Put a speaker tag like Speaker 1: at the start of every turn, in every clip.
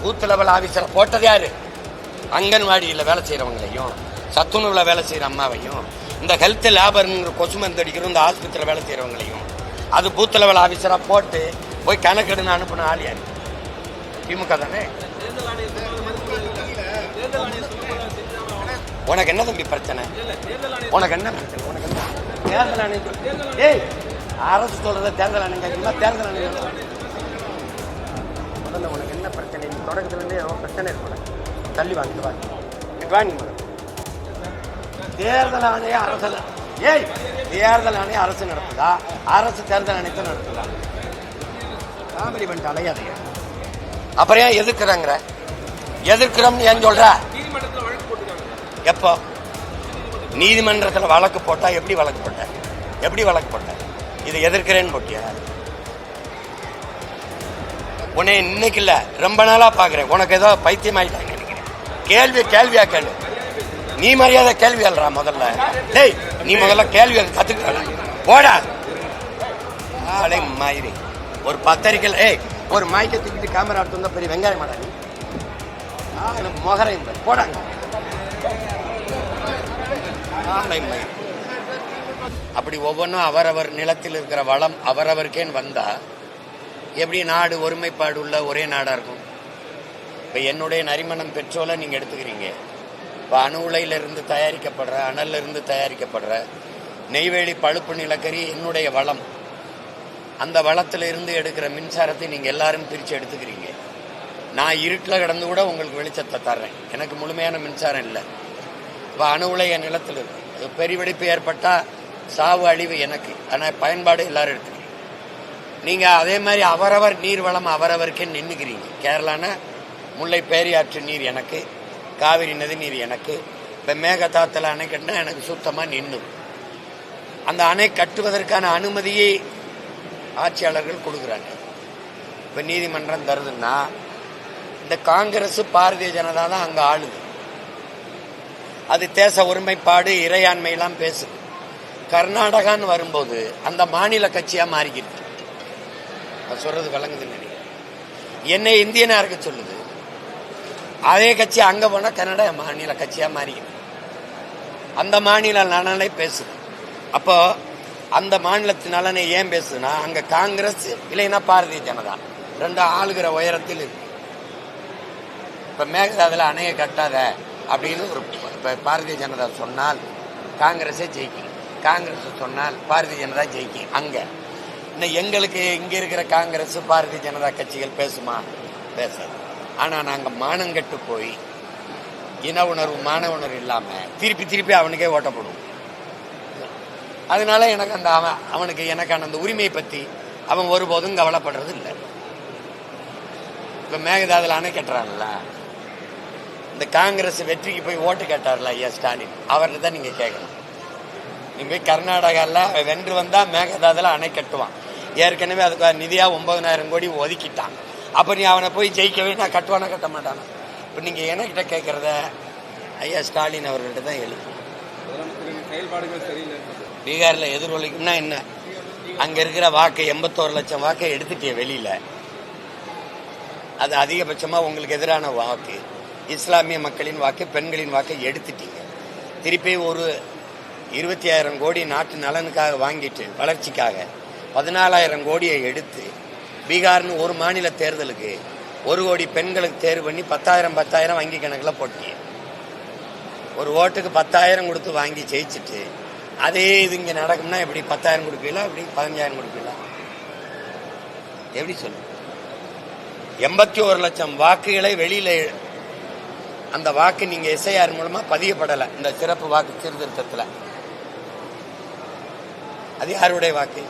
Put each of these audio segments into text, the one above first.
Speaker 1: Booth level ஆபீசரை போட்டது யாரு? அங்கன்வாடியில் வேலை செய்யறவங்களையும், சத்துணவுல வேலை செய்யற அம்மாவையும், இந்த ஹெல்த் லேபர்ங்கிற கொசு மருந்து அடிக்கிறோம் இந்த ஆஸ்பத்திரியில் வேலை செய்யறவங்களையும் அது பூத் லெவல் ஆபீசரா போட்டு போய் கணக்கெடுன்னு அனுப்பின ஆள் யாரு? திமுக தானே. உனக்கு என்ன தம்பி பிரச்சனை? உனக்கு என்ன பிரச்சனை? உனக்கு என்ன தேர்தல் ஆணையம்? ஏய், அரசு சொல்றத தேர்தல் ஆணையம் கேட்குமா? தேர்தல் ஆணையம் முதல்ல உனக்கு என்ன பிரச்சனை? நீ தொடக்கத்துலேருந்தே பிரச்சனை இருக்க தள்ளி வாங்கிட்டு வாங்க. தேர்தல் ஆணையம் அரசு, ஏய் தேர்தல் ஆணையம் அரசு நடத்துதா? அரசு தேர்தல் ஆணையத்தை நடத்துதா? காமெடி பண்ணிட்டு அலையாதையா. அப்புறம் ஏன் எதிர்க்கிறாங்கிற? எதிர்க்கிறோம்னு ஏன் சொல்ற? எப்போ நீதிமன்றத்தில் வழக்கு போட்டா? எப்படி வழக்கு போட்ட? எப்படி வழக்கு போட்ட? இது எதிர்க்கிறேன்னு போட்டியா? உன்னை இன்னைக்கு இல்ல ரொம்ப நாளா பாக்குறேன். உனக்கு ஏதோ பைத்தியம் ஆயிட்டாங்க நினைக்கிறேன். கேள்வியா கேளு. நீ மரியாதை கேள்வி அல்றா முதல்ல. டேய், நீ முதல்ல கேள்வி கத்துக்கிற போடா. ஆளை மாதிரி ஒரு பத்திரிக்கை, ஏய் ஒரு மைக்க தூக்கிட்டு கேமரா எடுத்து வந்தா பெரிய வெங்காயம் மாடா நீ. மொகரையும் போடாங்க. அப்படி ஒவ்வொன்றும் அவரவர் நிலத்தில் இருக்கிற வளம் அவரவருக்கேன்னு வந்தா எப்படி நாடு ஒருமைப்பாடு உள்ள ஒரே நாடா இருக்கும்? இப்ப என்னுடைய நரிமணம் பெட்ரோலை நீங்க எடுத்துக்கிறீங்க. இப்போ அணு உலையிலிருந்து தயாரிக்கப்படுற, அனல்ல இருந்து தயாரிக்கப்படுற நெய்வேலி பழுப்பு நிலக்கரி என்னுடைய வளம். அந்த வளத்துல இருந்து எடுக்கிற மின்சாரத்தை நீங்க எல்லாரும் பிரிச்சு எடுத்துக்கிறீங்க. நான் இருட்டில் கிடந்து கூட உங்களுக்கு வெளிச்சத்தை தர்றேன். எனக்கு முழுமையான மின்சாரம் இல்லை. இப்போ அணு உலை என் நிலத்தில் இருக்கு. பெருவெடிப்பு ஏற்பட்டா சாவு அழிவு எனக்கு, ஆனால் பயன்பாடு எல்லாரும் எடுத்துக்கிறீங்க. நீங்க அதே மாதிரி அவரவர் நீர் வளம் அவரவருக்கே நின்றுக்கிறீங்க. கேரளானா முல்லை பேரியாற்று நீர் எனக்கு, காவிரி நதி நீர் எனக்கு. இப்போ மேகதாத்துல அணை கட்டினா எனக்கு சுத்தமாக நின்று அந்த அணை கட்டுவதற்கான அனுமதியை ஆட்சியாளர்கள் கொடுக்குறாங்க. இப்போ நீதிமன்றம் தருதுன்னா இந்த காங்கிரஸ் பாரதிய ஜனதா தான் அங்கே ஆளுது. அது தேச ஒருமைப்பாடு இறையாண்மையெல்லாம் பேசுது. கர்நாடகான்னு வரும்போது அந்த மாநில கட்சியாக மாறிக்கிட்டு சொல்றது விளங்குதுன்னு நினைக்கிறேன். என்னை இந்தியனா இருக்க சொல்லுது. அதே கட்சி அங்க போனா கன்னட மாநில கட்சியா மாறிக்குது. அந்த மாநில நலனை பேசுது. அப்போ அந்த மாநிலத்தின் நலனை ஏன் பேசுதுன்னா அங்க காங்கிரஸ் இல்லைன்னா பாரதிய ஜனதா ரெண்டு ஆளுகிற உயரத்தில் இருக்கு. இப்ப மேகதாதுல அணையை கட்டாத அப்படின்னு ஒரு பாரதிய ஜனதா சொன்னால் காங்கிரஸே ஜெயிக்கும். காங்கிரஸ் சொன்னால் பாரதிய ஜனதா ஜெயிக்கும். அங்க எங்களுக்கு இங்க இருக்கிற காங்கிரஸ் பாரதிய ஜனதா கட்சிகள் பேசுமா? பேசாது. ஆனா நாங்க மானங்கட்டு போய் இன உணர்வு மான உணர்வு இல்லாம திருப்பி அவனுக்கே ஓட்டப்படுவோம். அதனால எனக்கு அந்த அவனுக்கு எனக்கான அந்த உரிமையை பத்தி அவன் ஒருபோதும் கவலைப்படுறது இல்லை. இப்ப மேகதாதுல அணை கட்டுறான்ல, இந்த காங்கிரஸ் வெற்றிக்கு போய் ஓட்டு கேட்டார்ல ஐயா ஸ்டாலின், அவர்கிட்ட தான் நீங்க கேட்கணும். நீங்க போய் கர்நாடகாவில் வென்று வந்தா மேகதாதுல அணை கட்டுவான். ஏற்கனவே அதுக்கு நிதியா 9,000 கோடி ஒதுக்கிட்டான். அப்ப நீ அவனை போய் ஜெயிக்கவே நான் கட்டுவானா கட்ட மாட்டானா? இப்ப நீங்க என்கிட்ட கேட்கறத ஐயா ஸ்டாலின் அவர்கிட்ட தான் எழுதும். பீகார்ல எதிரொலிக்கும்னா என்ன? அங்க இருக்கிற வாக்கு 81 லட்சம் வாக்கை எடுத்துட்டே வெளியில. அது அதிகபட்சமா உங்களுக்கு எதிரான வாக்கு. இஸ்லாமிய மக்களின் வாக்கு, பெண்களின் வாக்கை எடுத்துட்டீங்க. திருப்பி ஒரு 20,000 கோடி நாட்டு நலனுக்காக வாங்கிட்டு வளர்ச்சிக்காக 14,000 கோடியை எடுத்து பீகார்னு ஒரு மாநில தேர்தலுக்கு 1 கோடி பெண்களுக்கு தேர்வு பண்ணி 10,000 வங்கி கணக்கில் போட்டீங்க. ஒரு ஓட்டுக்கு 10,000 கொடுத்து வாங்கி ஜெயிச்சுட்டு அதே இது இங்க நடக்கும்னா எப்படி? 10,000 கொடுப்பீங்களா? எப்படி 15,000 கொடுப்பீங்களா? எப்படி சொல்லு? 81 லட்சம் வாக்குகளை வெளியில, அந்த வாக்கு நீங்க எஸ்ஐஆர் மூலமா பதியப்படலை. இந்த சிறப்பு வாக்கு சீர்திருத்தத்துல அது யாருடைய வாக்கு?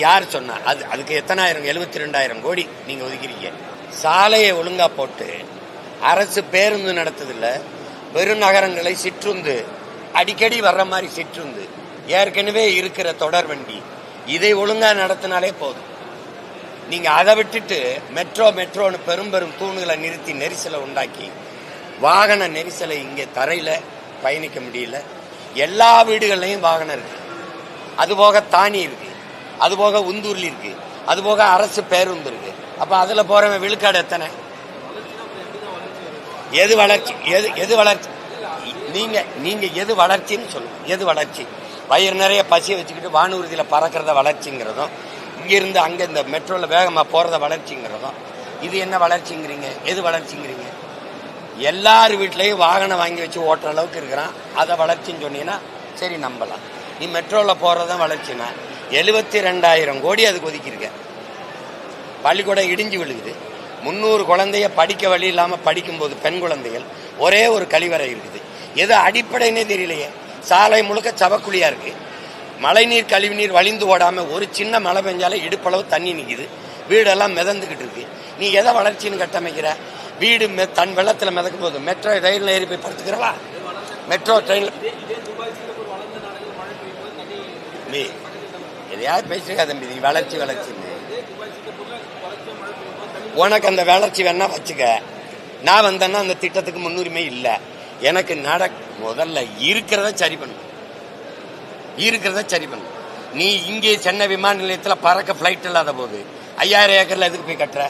Speaker 1: யார் சொன்னா? அதுக்கு எத்தனாயிரம்? 72,000 கோடி நீங்க ஒதுக்கிறீங்க. சாலையை ஒழுங்கா போட்டு அரசு பேருந்து நடத்துதில்ல, பெருநகரங்களை சிற்றுந்து அடிக்கடி வர்ற மாதிரி சிற்றுந்து ஏற்கனவே இருக்கிற தொடர் வண்டி இதை ஒழுங்கா நடத்தினாலே போதும். நீங்க அதை விட்டுட்டு மெட்ரோன்னு பெரும் தூணுகளை நிறுத்தி நெரிசலை உண்டாக்கி வாகன நெரிசலை இங்கே தரையில பயணிக்க முடியல. எல்லா வீடுகள்லையும் வாகனம் இருக்கு. அதுபோக தானி இருக்கு, அதுபோக உந்தூர்ல இருக்கு, அதுபோக அரசு பேருந்து இருக்கு. அப்ப அதுல போறவன் விழுக்காடு எத்தனை? எது வளர்ச்சி? எது வளர்ச்சி? நீங்க எது வளர்ச்சின்னு சொல்லுங்க. எது வளர்ச்சி? வயிறு நிறைய பசியை வச்சுக்கிட்டு வானூர்தியில பறக்கிறத வளர்ச்சிங்கிறதும், இங்கிருந்து அங்க இந்த மெட்ரோல வேகமா போறத வளர்ச்சிங்கிறதும், இது என்ன வளர்ச்சிங்கிறீங்க? எது வளர்ச்சிங்கிறீங்க? எல்லார் வீட்லயும் வாகனம் வாங்கி வச்சு ஓட்டுற அளவுக்கு இருக்கிறான், அதை வளர்ச்சின்னு சொன்னீங்கன்னா சரி நம்பலாம். நீ மெட்ரோல போறதான் வளர்ச்சினா 72,000 கோடி அதுக்கு ஒதுக்கியிருக்க. பள்ளிக்கூடம் இடிஞ்சு விழுகுது. 300 குழந்தைய படிக்க வழி இல்லாம படிக்கும்போது பெண் குழந்தைகள் ஒரே ஒரு கழிவறை இருக்குது. எது அடிப்படைன்னே தெரியலையே. சாலை முழுக்க சவக்குழியா இருக்கு. மழைநீர் கழிவுநீர் வழிந்து ஓடாம ஒரு சின்ன மழை பெஞ்சாலே இடுப்பளவு தண்ணி நிக்குது. வீடெல்லாம் மிதந்துகிட்டு இருக்கு. நீ எதை வளர்ச்சின்னு கட்டமைக்கிற? வீடு தன் வெள்ளத்துல மிதக்கும் போது மெட்ரோ ரயில்ல ஏறி போய் படுத்துக்கிறவா? மெட்ரோ ட்ரெயின்ல எதையாவது பேசுறா தம்பி. நீ வளர்ச்சி வளர்ச்சின்னு உனக்கு அந்த வளர்ச்சி வேணா வச்சுக்க. நான் வந்தேன்னா அந்த திட்டத்துக்கு முன்னுரிமை இல்லை. எனக்கு முதல்ல இருக்கிறத சரி பண்ணும். நீ இங்கே சென்னை விமான நிலையத்தில் பறக்க பிளைட் இல்லாத போது 5000 ஏக்கர்ல எதுக்கு போய் கட்டுற?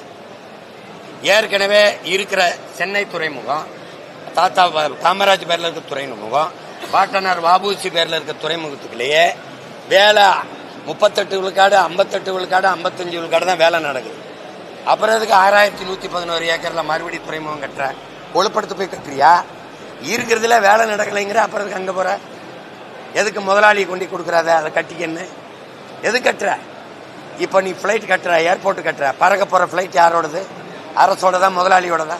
Speaker 1: ஏற்கனவே இருக்கிற சென்னை துறைமுகம், தாத்தா காமராஜ் பேர்ல இருக்க துறைமுகம், பாட்டனார் வாபூசி பேர்ல இருக்க துறைமுகத்துக்குள்ளேயே வேலை 38 விழுக்காடு, 58 விழுக்காடு, 55 விழுக்காடு தான் வேலை நடக்குது. அப்புறம் அதுக்கு 6111 ஏக்கர்ல மறுபடியும் துறைமுகம் கட்டுற? ஒழுப்படுத்த போய் கட்டுறியா? இருக்கிறதுல வேலை நடக்கலைங்கிற, அப்புறம் அதுக்கு அங்க போற? எதுக்கு முதலாளியை கொண்டு கொடுக்குறாத? அதை கட்டிக்கன்னு எது கட்டுற? இப்ப நீ பிளைட் கட்டுற, ஏர்போர்ட் கட்டுற, பறக்க போற பிளைட் யாரோடது? அரசோடதா முதலாளியோடதா?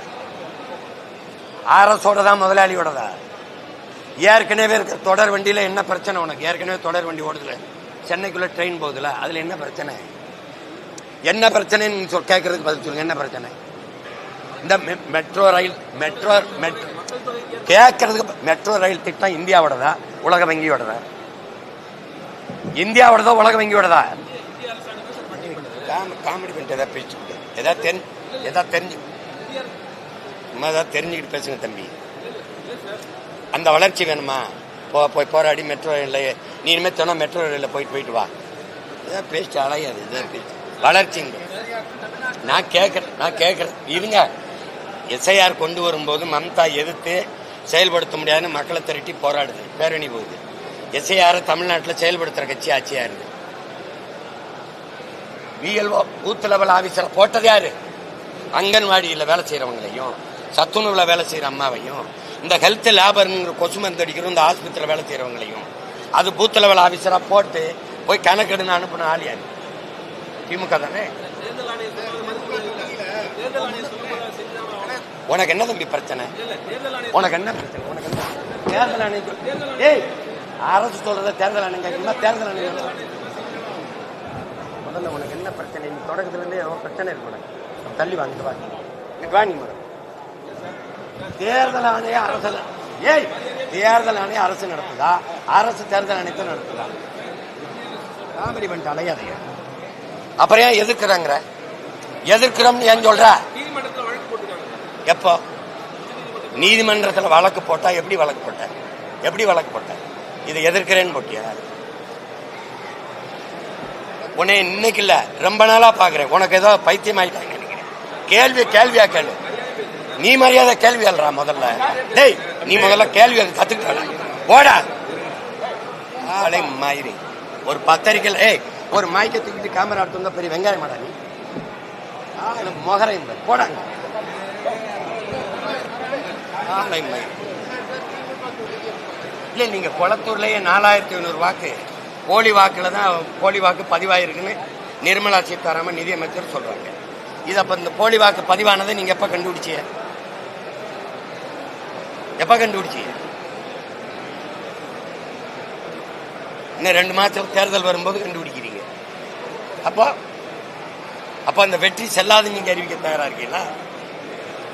Speaker 1: முதலாளியோடதா? ஏற்கனவே இருக்க தொடர் வண்டியில என்ன பிரச்சனை உனக்கு? ஏற்கனவே தொடர் வண்டி ஓடுதுல, சென்னைக்குள்ள ட்ரெயின் போகுதுல, அதுல என்ன பிரச்சனை? என்ன பிரச்சனைன்னு கேட்கறதுக்கு பதில் சொல்லுங்க. என்ன பிரச்சனை? இந்த மெட்ரோ ரயில் கேட்கறதுக்கு மெட்ரோ ரயில் திட்டம் இந்தியாவோடதா உலக வங்கியோடதா? இந்தியாவோடதா உலக வங்கியோடதா? காமெடி பண்ணிட்டு ஏதாவது பேசிட்டு ஏதாவது தெரிஞ்சுக்கிட்டு பேசுங்க தம்பி. அந்த வளர்ச்சி வேணுமா? போய் போராடி மெட்ரோ ரயில்ல நீ இனிமே சொன்னா மெட்ரோ ரயில்ல போயிட்டு வா. ஏதாவது பேசிட்டு அலையாது. இதான் பேச்சு வளர்ச்சிங்க. நான் கேட்கறேன் இருங்க. எஸ்ஐஆர் கொண்டு வரும்போது மம்தா எதிர்த்து செயல்படுத்த முடியாதுன்னு மக்களை திரட்டி போராடுது, பேரணி போகுது. எஸ்ஐஆர் தமிழ்நாட்டில் செயல்படுத்துற கட்சி ஆட்சியா இருக்கு. விஎல்ஓ பூத் லெவல் ஆபீசரை போட்டது யாரு? அங்கன்வாடியில் வேலை செய்யறவங்களையும், சத்துணவுல வேலை செய்யற அம்மாவையும், இந்த ஹெல்த் லேபர்ங்கிற கொசு மருந்து அடிக்கிறோம் இந்த ஆஸ்பத்திரியில் வேலை செய்யறவங்களையும் அது பூத் லெவல் ஆபீசரா போட்டு போய் கணக்கெடுன்னு அனுப்பின ஆள் யாரு? திமுக தானே. உனக்கு என்ன தம்பி பிரச்சனை? தேர்தல் ஆணையம் அரசு சொல்றத தேர்தல் ஆணையம் கேட்கணுமா? தேர்தல் ஆணையம் முதல்ல உனக்கு என்ன பிரச்சனை? நீ தொடக்கத்துல இருந்தே பிரச்சனை இருக்கு. தள்ளி வாங்கிட்டு வாங்கி தேர்தல் ஆணையம் அரசு நடத்துதா? அரசு தேர்தல் ஆணையத்தை நடத்துதா? காமெடி பண்ணிட்டு அலையாதைய. அப்புறம் ஏன் எதிர்க்கிறோம் ஏன் சொல்ற? எப்போ நீதிமன்றத்தில் வழக்கு போட்டா? எப்படி வழக்கு போட்ட? இதை எதிர்க்கிறேன்னு போட்டியா? உன்னை இன்னைக்கு இல்ல ரொம்ப நாளா பாக்குறேன். உனக்கு ஏதோ பைத்தியம் ஆயிட்டாங்க நினைக்கிறேன். கேள்வியா கேளு. நீ மரியாதை கேள்வி அல்றா முதல்ல. டேய் நீ முதல்ல கேள்வி கத்துக்கிட்ட போடா. ஆளை மாயிரி ஒரு பத்திரிக்கை ஒரு மாய்க்க தூக்கிட்டு கேமரா எடுத்து வந்தா பெரிய வெங்காயம் மாடா நீ. மொகரை போடாங்க. இல்ல நீங்க கொளத்தூர்லயே 4500 வாக்கு போலி வாக்கு பதிவாயிருக்குன்னு நிர்மலா சீதாராமன் நிதியமைச்சர் சொல்றாங்க. இது அப்ப இந்த போலி வாக்கு பதிவானதை நீங்க எப்ப கண்டுபிடிச்சீங்க? இன்னும் 2 மாசத்துல தேர்தல் வரும்போது கண்டுபிடிக்கிறீங்க. அப்ப அந்த வெற்றி செல்லாது நீங்க அறிவிக்க தயாரா இருக்கீங்களா?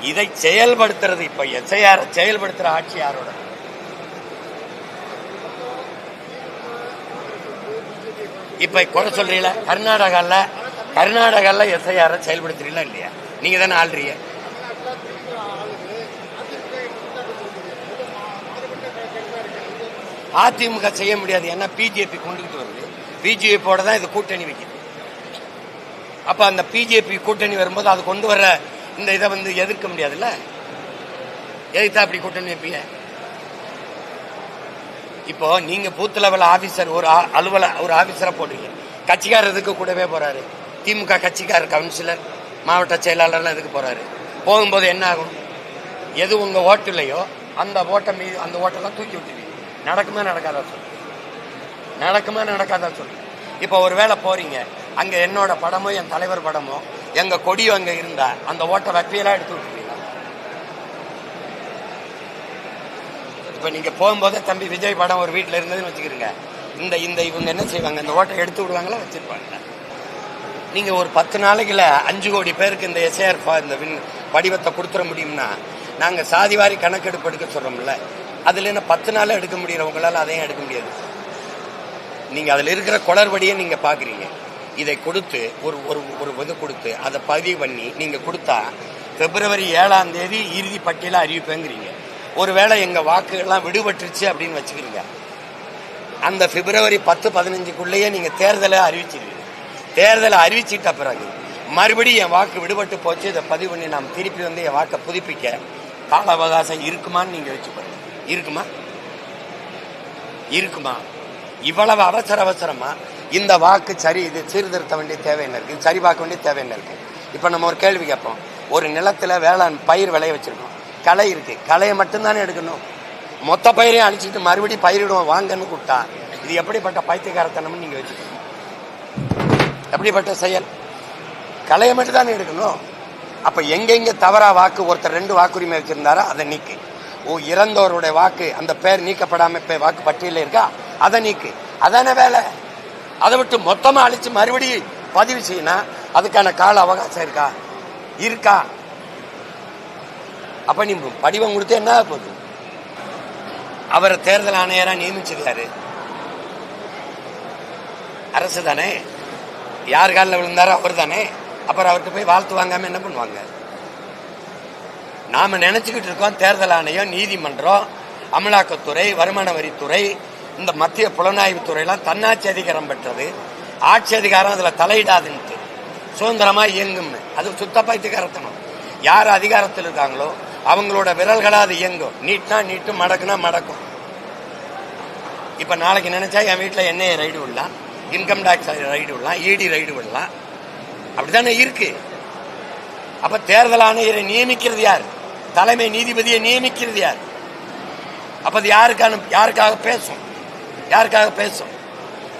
Speaker 1: இதை செயல்படுத்துறது இப்ப எஸ்ஐஆர் செயல்படுத்துற ஆட்சி யாரோட? இப்ப குறை சொல்றீங்களா? கர்நாடகால எஸ்ஐஆர் செயல்படுத்துறீங்களா இல்லையா? நீங்க தானே ஆள்றீங்க. அதிமுக செய்ய முடியாது. ஏன்னா பிஜேபி கொண்டுகிட்டு வருது. பிஜேபியோட தான் இது கூட்டணி வைக்குது. அப்ப அந்த பிஜேபி கூட்டணி வரும்போது அது கொண்டு வர இந்த இதை எதிர்க்க முடியாதுல்ல. எதுக்கு அப்படி கூட்டணி வைப்பீங்க? இப்போ நீங்க பூத் லெவல் ஆபீசர் ஒரு ஒரு ஆபீசரை போடுறீங்க, கட்சிக்காரருக்கு கூடவே போறாரு. திமுக கட்சிக்காரர் கவுன்சிலர் மாவட்ட செயலாளர்லாம் எதுக்கு போறாரு? போகும்போது என்ன ஆகும்? எது உங்க ஓட்டு இல்லையோ அந்த ஓட்டை மீது அந்த ஓட்டெல்லாம் தூக்கி விட்டுவீங்க. நடக்குமா நடக்காதா சொல்லு? நடக்குமா நடக்காதா சொல்லு? இப்போ ஒரு வேளை போறீங்க, அங்க என்னோட படமோ என் தலைவர் படமோ எங்க கொடியோ அங்க இருந்தா அந்த ஓட்டை வப்பியெல்லாம் எடுத்து விட்டுருவீங்க. இப்ப நீங்க போகும்போது தம்பி விஜய் படம் ஒரு வீட்டுல இருந்ததுன்னு வச்சுக்கிறீங்க, இந்த இவங்க என்ன செய்வாங்க? இந்த ஓட்டை எடுத்து விடுவாங்களா வச்சிருப்பாங்க. நீங்க ஒரு 10 நாளைக்குல 5 கோடி பேருக்கு இந்த எஸ்ஏஆர் இந்த படிவத்தை கொடுத்துட முடியும்னா, நாங்க சாதிவாரி கணக்கெடுப்பு எடுக்க சொல்றோம்ல, அதுல என்ன 10 நாள் எடுக்க முடியறவங்களால அதையும் எடுக்க முடியாது. நீங்க அதுல இருக்கிற குளறுபடியை நீங்க பாக்குறீங்க. இதை கொடுத்து ஒரு இது கொடுத்து அதை பதிவு பண்ணி நீங்க கொடுத்தா பிப்ரவரி 7ஆம் தேதி இறுதி பட்டியல அறிவிப்பேங்கிறீங்க. ஒருவேளை எங்க வாக்குகள்லாம் விடுபட்டுருச்சு அப்படின்னு வச்சுக்கிறீங்க, அந்த பிப்ரவரி 10-15க்குள்ளேயே நீங்க தேர்தலை அறிவிச்சிருவீங்க. தேர்தலை அறிவிச்சிட்ட பிறகு மறுபடியும் என் வாக்கு விடுபட்டு போச்சு, இதை பதிவு பண்ணி நாம் திருப்பி வந்து என் வாக்கை புதுப்பிக்க கால அவகாசம் இருக்குமான்னு நீங்க வச்சு பாருங்க. இருக்குமா? இருக்குமா? இவ்வளவு அவசரமா இந்த வாக்கு சரி, இது சீர்திருத்த வேண்டிய தேவை என்ன இருக்கு? சரி பார்க்க வேண்டிய தேவை என்ன இருக்கு? இப்ப நம்ம ஒரு கேள்வி கேட்போம். ஒரு நிலத்துல வேளாண் பயிர் விளைய வச்சிருக்கோம், களை இருக்கு, களையை மட்டும்தானே எடுக்கணும். மொத்த பயிரையும் அழிச்சிட்டு மறுபடியும் பயிரிடுவோம் வாங்கன்னு கூப்பிட்டா இது எப்படிப்பட்ட பைத்தியக்காரத்தனம்னு நீங்க வச்சுக்கணும். எப்படிப்பட்ட செயல்? களையை மட்டும் தானே எடுக்கணும். அப்ப எங்கெங்க தவறா வாக்கு ஒருத்தர் 2 வாக்குரிமை வச்சிருந்தாரா அதை நீக்கு. இறந்தவருடைய வாக்கு அந்த பேர் நீக்கப்படாம வாக்கு பட்டியல இருக்கா, அதை நீக்கு. அதான வேலை. அதை விட்டு மொத்தமா அழிச்சு மறுபடியும் பதிவு செய்யணும், அதுக்கான கால அவகாசம் இருக்கா? அப்ப நீ படிவம் கொடுத்து என்ன போகுது? அவரை தேர்தல் ஆணையரா நியமிச்சது யாரு? அரசு தானே. யார் காலில் விழுந்தாரோ அவர் தானே. அப்புறம் அவர்கிட்ட போய் வாழ்த்து வாங்காம என்ன பண்ணுவாங்க? நாம நினைச்சுக்கிட்டு இருக்கோம் தேர்தல் ஆணையம், நீதிமன்றம், அமலாக்கத்துறை, வருமான வரித்துறை, இந்த மத்திய புலனாய்வு துறையெல்லாம் தன்னாட்சி அதிகாரம் பெற்றது, ஆட்சி அதிகாரம் அதுல தலையிடாதுன்ட்டு சுதந்திரமா இயங்கும்னு. அது சுத்த பைத்தியக்காரத்தனம். யார் அதிகாரத்தில் இருக்காங்களோ அவங்களோட விரல்களா அது இயங்கும். நீட்னா நீட்டு, மடக்குனா மடக்கும். இப்ப நாளைக்கு நினைச்சா என் வீட்டுல என்ஐஏ ரைடு விடலாம், இன்கம் டாக்ஸ் ரைடு விடலாம், இடி ரைடு விடலாம். அப்படித்தானே இருக்கு. அப்ப தேர்தல் ஆணையரை நியமிக்கிறது யார்? தலைமை நீதிபதியை நியமிக்கிறது யார்? அப்ப அது யாருக்காக பேசும்?